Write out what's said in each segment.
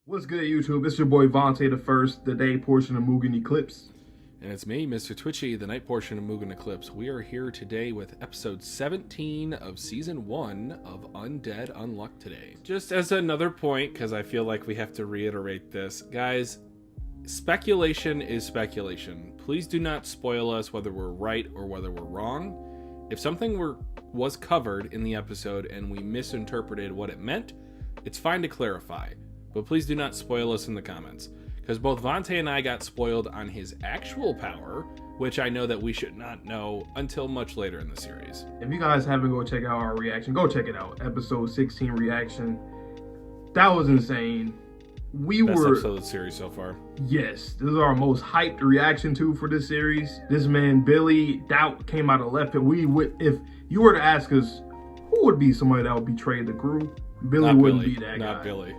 What's good, YouTube? It's your boy Vontae the First, the day portion of Mugen Eclipse. And it's me, Mr. Twitchy, the night portion of Mugen Eclipse. We are here today with episode 17 of season 1 of Undead Unluck today. Just as another point, because I feel like we have to reiterate this, guys, speculation is speculation. Please do not spoil us whether we're right or whether we're wrong. If something was covered in the episode and we misinterpreted what it meant, it's fine to clarify. But please do not spoil us in the comments, because both Vontae and I got spoiled on his actual power, which I know that we should not know until much later in the series. If you guys haven't go check out our reaction, go check it out. Episode 16 reaction. That was insane. Best episode of the series so far. Yes, this is our most hyped reaction for this series. This man, Billy, doubt came out of left field. If you were to ask us, who would be somebody that would betray the crew? Billy wouldn't be that guy. Not Billy.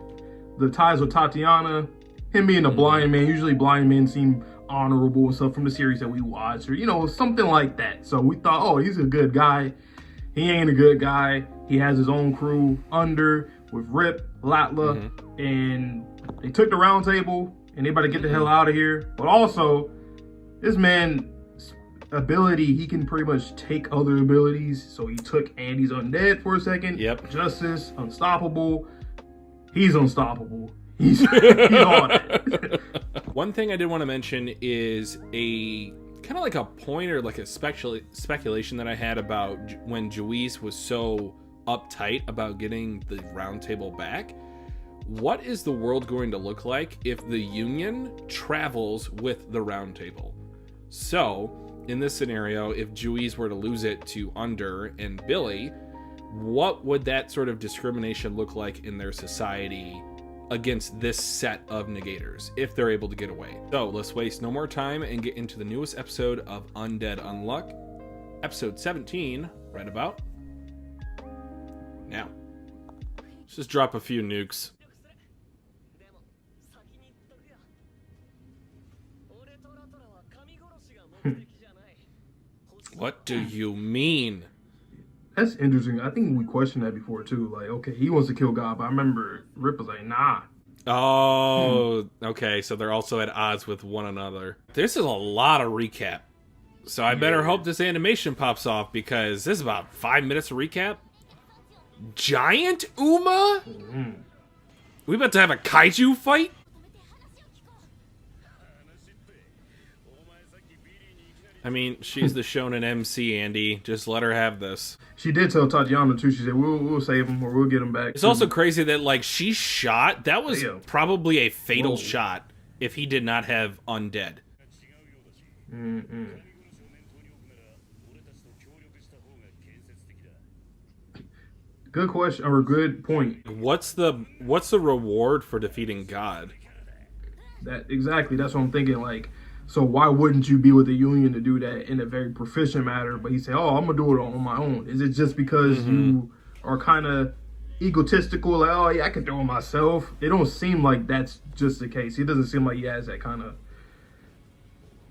The ties with Tatiana, him being a blind man. Usually blind men seem honorable and stuff from the series that we watch, or, you know, something like that. So we thought, oh, he's a good guy. He ain't a good guy. He has his own crew under with Rip, Latla, and they took the round table and they about to get the hell out of here. But also, this man's ability, he can pretty much take other abilities. So he took Andy's undead for a second. Yep. Justice, unstoppable. He's unstoppable. He's on it. One thing I did want to mention is a kind of like a pointer, like a speculation that I had about when Juiz was so uptight about getting the round table back. What is the world going to look like if the Union travels with the round table? So, in this scenario, if Juiz were to lose it to Under and Billy, what would that sort of discrimination look like in their society against this set of negators if they're able to get away? So let's waste no more time and get into the newest episode of Undead Unluck, episode 17, right about now. Let's just drop a few nukes. What do you mean? That's interesting. I think we questioned that before too. Like, okay, he wants to kill God, but I remember Rip was like, nah. Oh, okay. So they're also at odds with one another. This is a lot of recap. So I better hope this animation pops off, because this is about 5 minutes of recap. Giant Uma? We about to have a kaiju fight? I mean, she's the shonen MC, Andy. Just let her have this. She did tell Tatiana too. She said, "We'll save him, or we'll get him back." It's also crazy that, like, she shot. That was probably a fatal Whoa. shot if he did not have undead. Good question, or good point. What's the reward for defeating God? Exactly. That's what I'm thinking. Like, so why wouldn't you be with the Union to do that in a very proficient manner? But he said, "Oh, I'm gonna do it on my own." Is it just because you are kind of egotistical? Like, oh yeah, I can do it myself. It don't seem like that's just the case. He doesn't seem like he has that kind of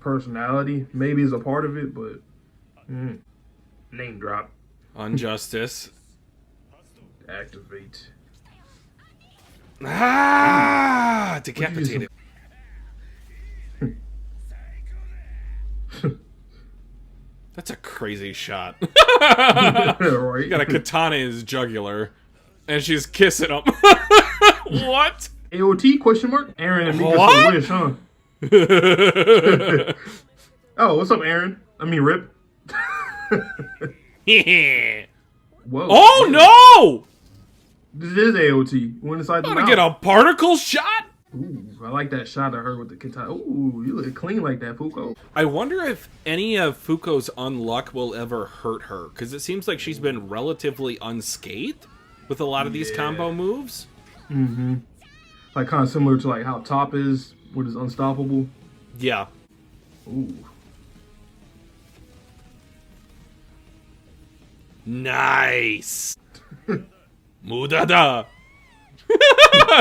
personality. Maybe it's a part of it, but name drop. Injustice. Activate. Decapitated. That's a crazy shot. Right. Got a katana in his jugular, and she's kissing him. What? AOT question mark? Aaron and Mika What? wish, huh? Oh, what's up, Aaron? I mean, Rip. Whoa. Oh no! This is AOT. Went inside the I'm mouth. gonna get a particle shot? Ooh, I like that shot of her with the katana. Ooh, you look clean like that, Fuko. I wonder if any of Fuko's unluck will ever hurt her, because it seems like she's been relatively unscathed with a lot of these combo moves. Like kind of similar to like how Top is with his unstoppable. Yeah. Ooh. Nice. Mudada.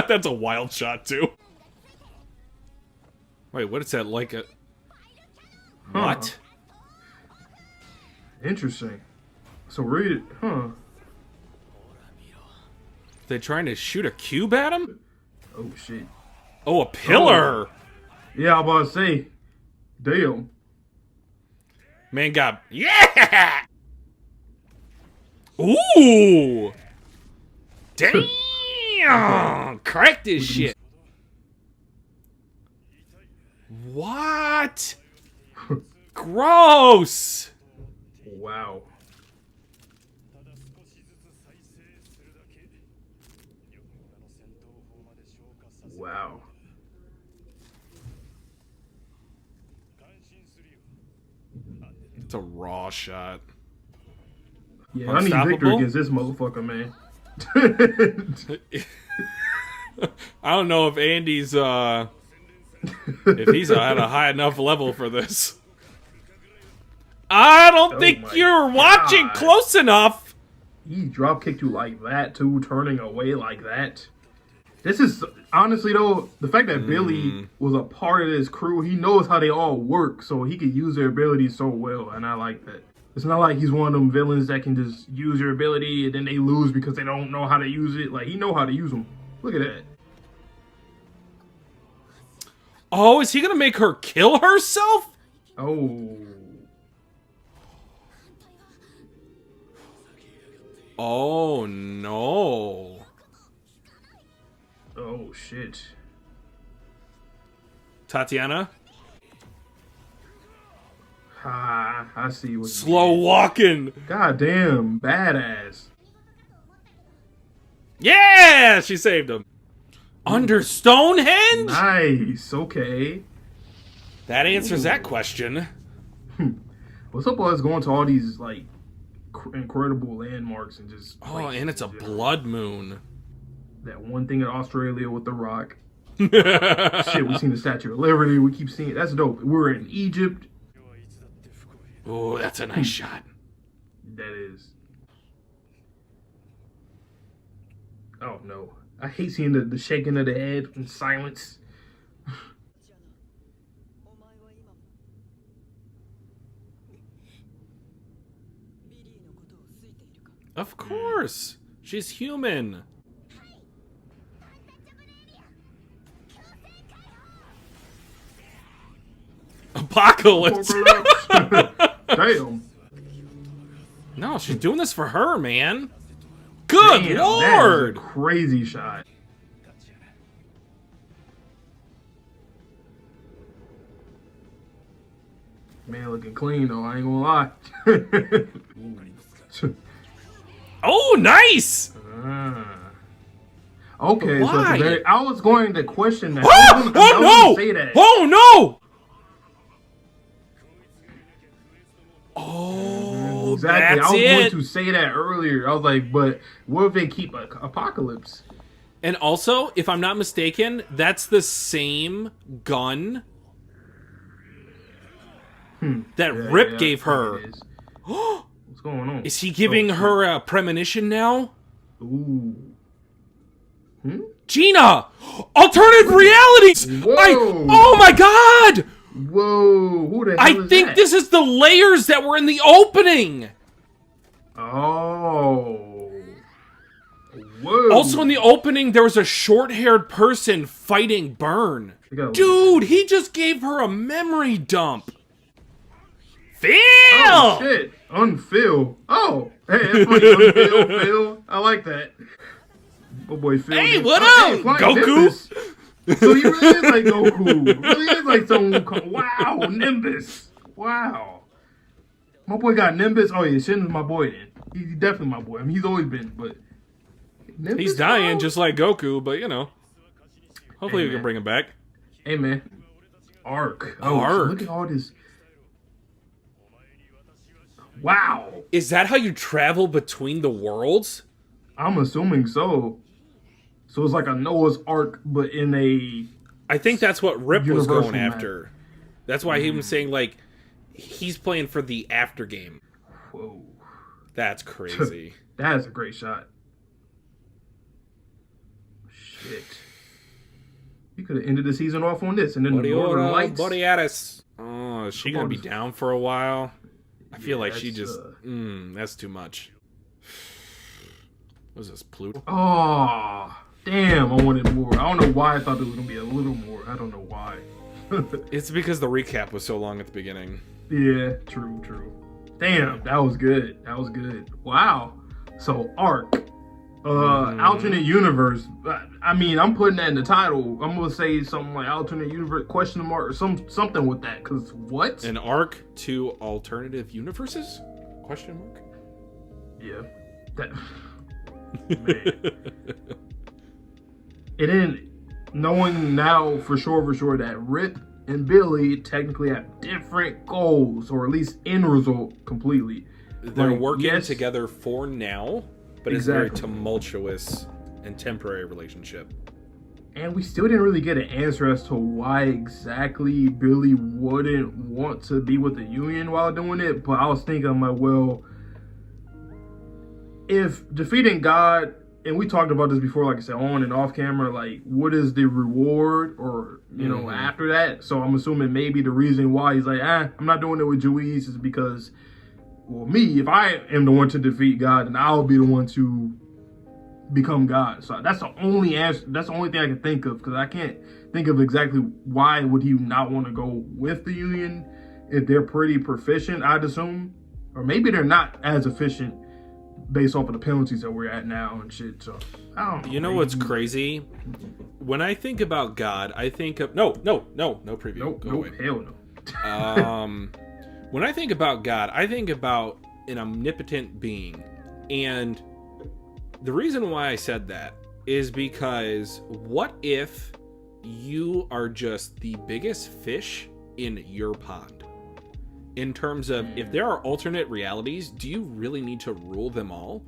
That's a wild shot too. Wait, what is that, like a... What? Interesting. So read it, huh? They trying to shoot a cube at him? Oh shit. Oh, a pillar. Yeah, I'm about to say. Damn. Man got... Yeah! Ooh! Damn! Crack this shit. What? Gross! Wow. Wow. It's a raw shot. Yeah, I need victory against this motherfucker, man. I don't know if Andy's, if he's at a high enough level for this. I don't think you're watching close enough. He drop kicked you like that, too, turning away like that. This is, honestly, though, the fact that Billy was a part of this crew, he knows how they all work, so he can use their abilities so well, and I like that. It's not like he's one of them villains that can just use your ability and then they lose because they don't know how to use it. Like, he know how to use them. Look at that. Oh, is he gonna make her kill herself? Oh. Oh, no. Oh, shit. Tatiana? Ah, I see what. Slow walking. God damn, badass. Yeah, she saved him. Under Stonehenge? Nice. Okay. That answers that question. What's up with us going to all these like incredible landmarks and just? Oh, and it's a blood moon. That one thing in Australia with the Rock. Shit, we seen the Statue of Liberty. We keep seeing it. That's dope. We're in Egypt. Oh, that's a nice shot. That is. Oh no. I hate seeing the shaking of the head in silence. Of course. She's human. Apocalypse. Damn. No, she's doing this for her, man. Good Damn, Lord. That is a crazy shot. Man, looking clean though. I ain't gonna lie. Oh, nice. Okay, why? So I was going to question that. Oh, no! Say that. Oh no! Oh, exactly. that's I was it. going to say that earlier. I was like, but what if they keep Apocalypse? And also, if I'm not mistaken, that's the same gun that Rip gave her. What's going on? Is he giving her a premonition now? Ooh. Gina! Alternative realities! Oh my god! Whoa, who the hell is think that? this is the layers that were in the opening! Oh. Whoa. Also in the opening, there was a short-haired person fighting Burn. Dude, he just gave her a memory dump. Phil! Oh, shit. Unfill. Oh. Hey, that's funny. Unfill, Phil. I like that. Oh, boy, Phil. Hey, what up, hey, Goku? Nimbus. So he really is like Goku. Really is like some... Wow, Nimbus. Wow. My boy got Nimbus. Oh, yeah, Shin's my boy then. He's definitely my boy. I mean, he's always been, but... Nimbus, He's dying just like Goku, but, you know. Hopefully we can bring him back. Hey, man. Arc. Oh, Arc. Look at all this... Wow. Is that how you travel between the worlds? I'm assuming so. So it's like a Noah's Ark, but in a... I think that's what Rip was going map. after. That's why he was saying, like, he's playing for the after game. Whoa. That's crazy. That's a great shot. Shit. You could have ended the season off on this, and then the Northern Lights. Borealis. Oh, is she gonna be down for a while? I feel like she just... that's too much. What is this, Pluto? Oh, Damn, I wanted more. I don't know why I thought there was gonna be a little more. I don't know why. It's because the recap was so long at the beginning. Yeah, true. Damn, that was good. That was good. Wow. So arc, alternate universe. I mean, I'm putting that in the title. I'm gonna say something like alternate universe question mark or something with that. Cause what? An arc to alternative universes? Question mark. Yeah. That. Man. And then knowing now for sure that Rip and Billy technically have different goals, or at least end result completely. They're working together for now, but it's a very tumultuous and temporary relationship. And we still didn't really get an answer as to why exactly Billy wouldn't want to be with the Union while doing it. But I was thinking, I'm like, well, if defeating God, and we talked about this before, like I said, on and off camera, like, what is the reward, or, you know, after that? So I'm assuming maybe the reason why he's like, I'm not doing it with Juiz is because, well, me, if I am the one to defeat God, then I'll be the one to become God. So that's the only answer. That's the only thing I can think of, because I can't think of exactly why would he not want to go with the Union if they're pretty proficient, I'd assume. Or maybe they're not as efficient based off of the penalties that we're at now and shit. So I don't know. You know what's crazy? When I think about God, I think of no preview. Nope, hell no. When I think about God, I think about an omnipotent being. And the reason why I said that is because what if you are just the biggest fish in your pond? In terms of, if there are alternate realities, do you really need to rule them all?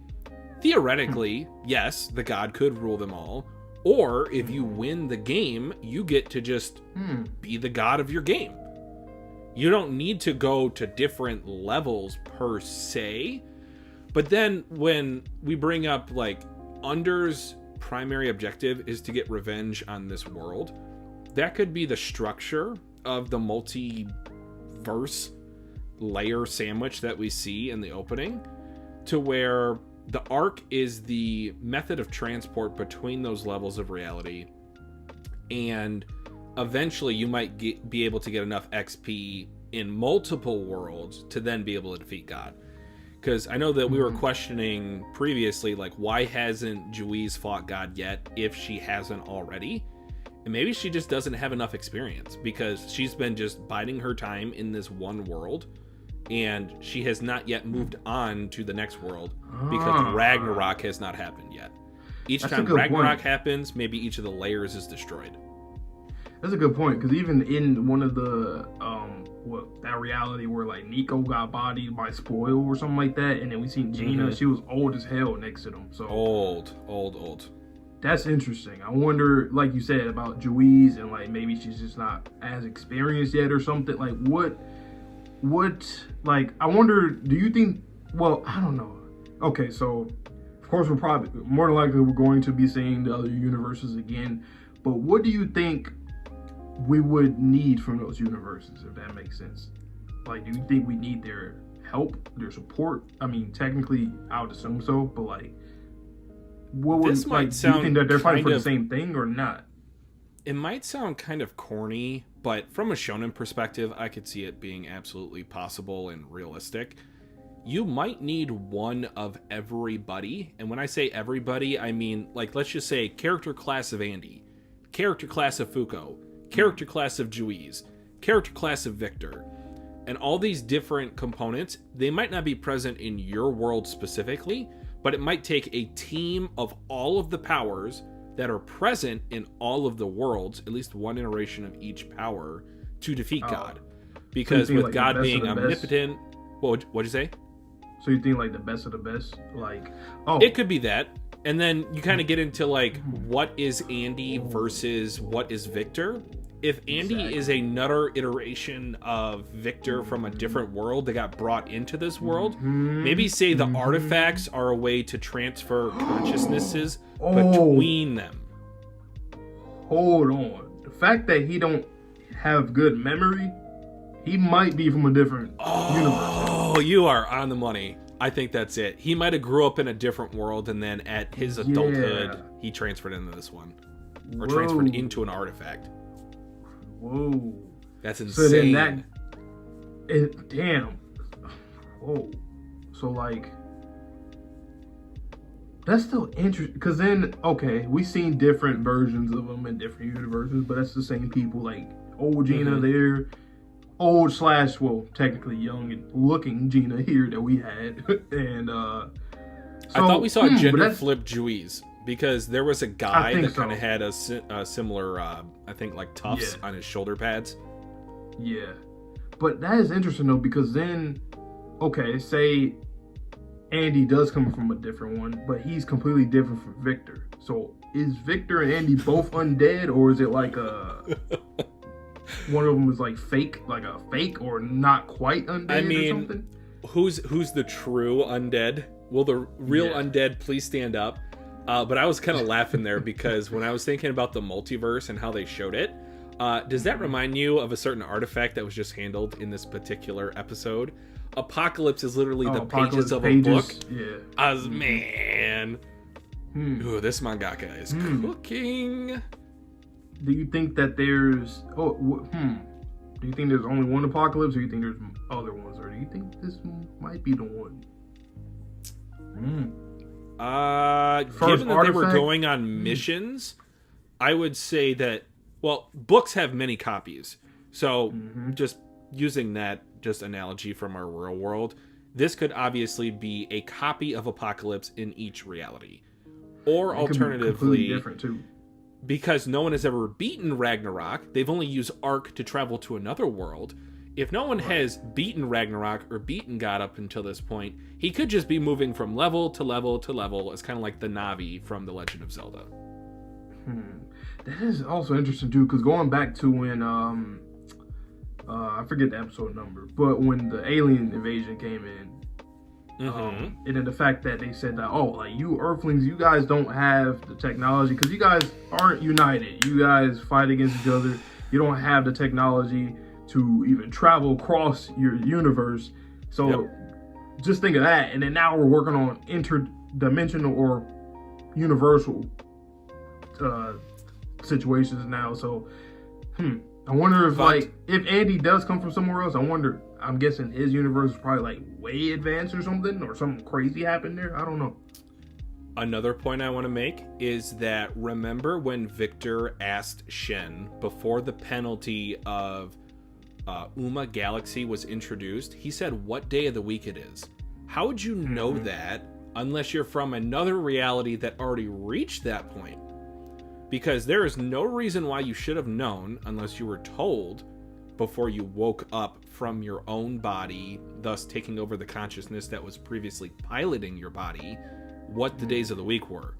Theoretically, yes, the god could rule them all. Or if you win the game, you get to just be the god of your game. You don't need to go to different levels per se. But then when we bring up, like, Under's primary objective is to get revenge on this world, that could be the structure of the multiverse layer sandwich that we see in the opening, to where the arc is the method of transport between those levels of reality, and eventually you might be able to get enough XP in multiple worlds to then be able to defeat God. Because I know that we were questioning previously, like, why hasn't Juiz fought God yet if she hasn't already? And maybe she just doesn't have enough experience, because she's been just biding her time in this one world, and she has not yet moved on to the next world because Ragnarok has not happened yet. Each time Ragnarok happens, maybe each of the layers is destroyed. That's a good point, because even in one of the that reality where, like, Nico got bodied by Spoil or something like that, and then we seen Gina, she was old as hell next to them. So old. That's interesting. I wonder, like you said, about Juiz, and like maybe she's just not as experienced yet or something. Like what like, I wonder, do you think, well, I don't know. Okay, so of course we're probably more than likely we're going to be seeing the other universes again, but what do you think we would need from those universes, if that makes sense? Like, do you think we need their help, their support? I mean, technically I would assume so, but like, what would, like, do you think that they're fighting for the same thing or not? It might sound kind of corny, but from a shonen perspective, I could see it being absolutely possible and realistic. You might need one of everybody, and when I say everybody, I mean, like, let's just say character class of Andy, character class of Fuko, character class of Juiz, character class of Victor, and all these different components. They might not be present in your world specifically, but it might take a team of all of the powers that are present in all of the worlds, at least one iteration of each power, to defeat God. Because so with like God being omnipotent, what'd you say? So you think like the best of the best? Like, it could be that. And then you kind of get into like, what is Andy versus what is Victor? If Andy is another iteration of Victor from a different world that got brought into this world, maybe say the artifacts are a way to transfer consciousnesses between them. Hold on. The fact that he don't have good memory, he might be from a different universe. Oh, you are on the money. I think that's it. He might have grew up in a different world, and then at his adulthood, he transferred into this one. Or transferred into an artifact. Whoa. That's insane. So then damn. Whoa. So, like, that's still interesting. Because then, okay, we've seen different versions of them in different universes, but that's the same people. Like, old Gina there. Old / well, technically young and looking Gina here that we had. And, so, I thought we saw a gender flip Juiz. Because there was a guy that kind of had a similar, I think, like tufts on his shoulder pads. Yeah. But that is interesting, though, because then, okay, say Andy does come from a different one, but he's completely different from Victor. So is Victor and Andy both undead, or is it like one of them is like fake, like a fake or not quite undead or something? Who's the true undead? Will the real undead please stand up? But I was kind of laughing there because when I was thinking about the multiverse and how they showed it, does that remind you of a certain artifact that was just handled in this particular episode? Apocalypse is literally the pages of a book. Yeah. Man. Ooh, this mangaka is cooking. Do you think that there's... Do you think there's only one apocalypse, or do you think there's other ones? Or do you think this might be the one? Given that they were going on missions, I would say that, well, books have many copies. So just using that analogy from our real world, this could obviously be a copy of Apocalypse in each reality. Or alternatively, different too. Because no one has ever beaten Ragnarok, they've only used Arc to travel to another world. If no one has beaten Ragnarok or beaten God up until this point, he could just be moving from level to level to level. It's kind of like the Navi from The Legend of Zelda. That is also interesting too, because going back to when I forget the episode number, but when the alien invasion came in, and then the fact that they said that, like, you Earthlings, you guys don't have the technology because you guys aren't united. You guys fight against each other. You don't have the technology to even travel across your universe. So just think of that. And then now we're working on interdimensional or universal situations now. So, I wonder if if Andy does come from somewhere else, I'm guessing his universe is probably like way advanced or something, or something crazy happened there. I don't know. Another point I want to make is that remember when Victor asked Shen before the penalty of Uma Galaxy was introduced, he said what day of the week it is. How would you know that unless you're from another reality that already reached that point? Because there is no reason why you should have known unless you were told before you woke up from your own body, thus taking over the consciousness that was previously piloting your body, what the days of the week were.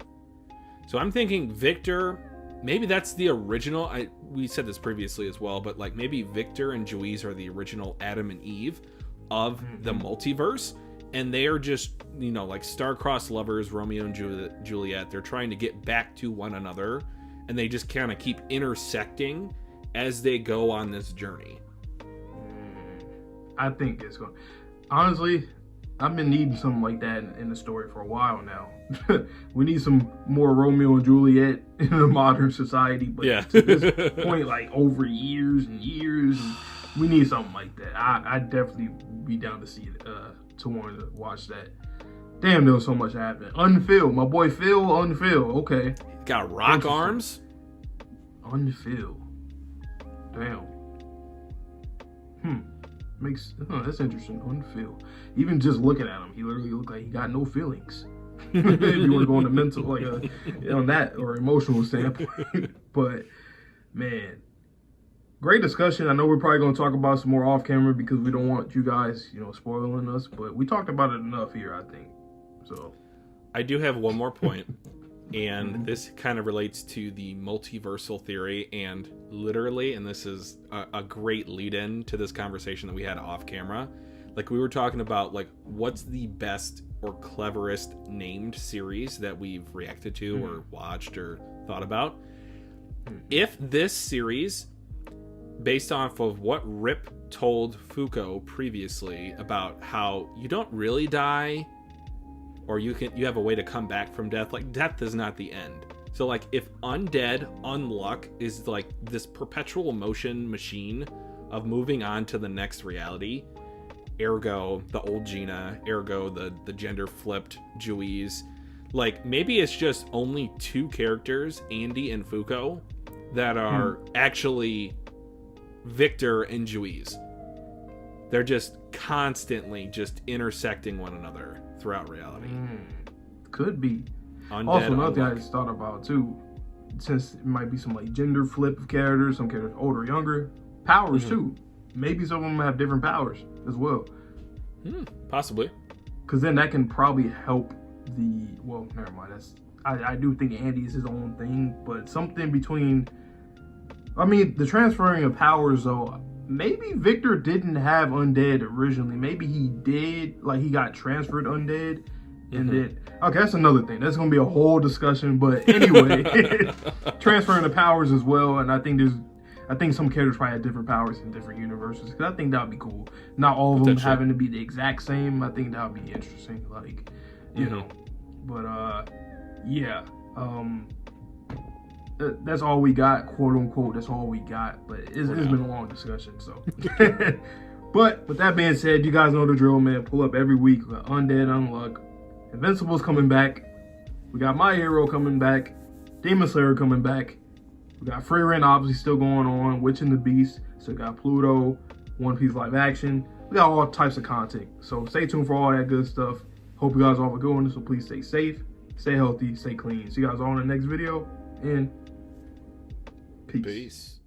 So I'm thinking Victor, maybe that's the original. We said this previously as well, but like maybe Victor and Juiz are the original Adam and Eve of the multiverse, and they are just, like star-crossed lovers, Romeo and Juliet. They're trying to get back to one another, and they just kind of keep intersecting as they go on this journey. I think it's going. Honestly, I've been needing something like that in the story for a while now. We need some more Romeo and Juliet in a modern society, but to this point, like over years and years, and we need something like that. I'd definitely be down to see it, to want to watch that. Damn, there was so much happening. Unfilled, my boy Phil, Unfilled. Okay, got rock arms. Unfilled. Damn. That's interesting. Unfilled. Even just looking at him, he literally looked like he got no feelings. If you want to go on the mental, on that or emotional standpoint. But man, great discussion. I know we're probably going to talk about some more off camera because we don't want you guys, spoiling us. But we talked about it enough here, I think. So I do have one more point. And this kind of relates to the multiversal theory, and literally, and this is a great lead-in to this conversation that we had off camera. Like, we were talking about, like, what's the best or cleverest named series that we've reacted to or watched or thought about. If this series based off of what Rip told Fuko previously about how you don't really die, or you have a way to come back from death. Like, death is not the end. So, like, if Undead Unluck is like this perpetual motion machine of moving on to the next reality, ergo the old Gina, ergo the gender flipped Juiz, like, maybe it's just only 2 characters, Andy and Fuko, that are actually Victor and Juiz. They're just constantly just intersecting one another throughout reality. Could be. Undead, also, another thing I Unluck. just thought about too, since it might be some like gender flip of characters, some characters older, younger, powers too. Maybe some of them have different powers as well. Possibly. Because then that can probably help the. Well, never mind. I do think Andy is his own thing, but something between. I mean, the transferring of powers though. Maybe Victor didn't have undead originally. Maybe he did. Like, he got transferred undead. And then, okay, that's another thing. That's going to be a whole discussion. But anyway, transferring the powers as well. And I think some characters probably have different powers in different universes. Because I think that would be cool. Not all of them having to be the exact same. I think that would be interesting. Like, you know. But, yeah. That's all we got, quote unquote. That's all we got. But it's been a long discussion. So. But with that being said, you guys know the drill, man. Pull up every week. We got Undead Unluck. Invincible's coming back. We got My Hero coming back. Demon Slayer coming back. We got Frieren obviously still going on. Witch and the Beast. Still got Pluto. One Piece live action. We got all types of content. So stay tuned for all that good stuff. Hope you guys all have a good one. So please stay safe, stay healthy, stay clean. See you guys all in the next video. And peace.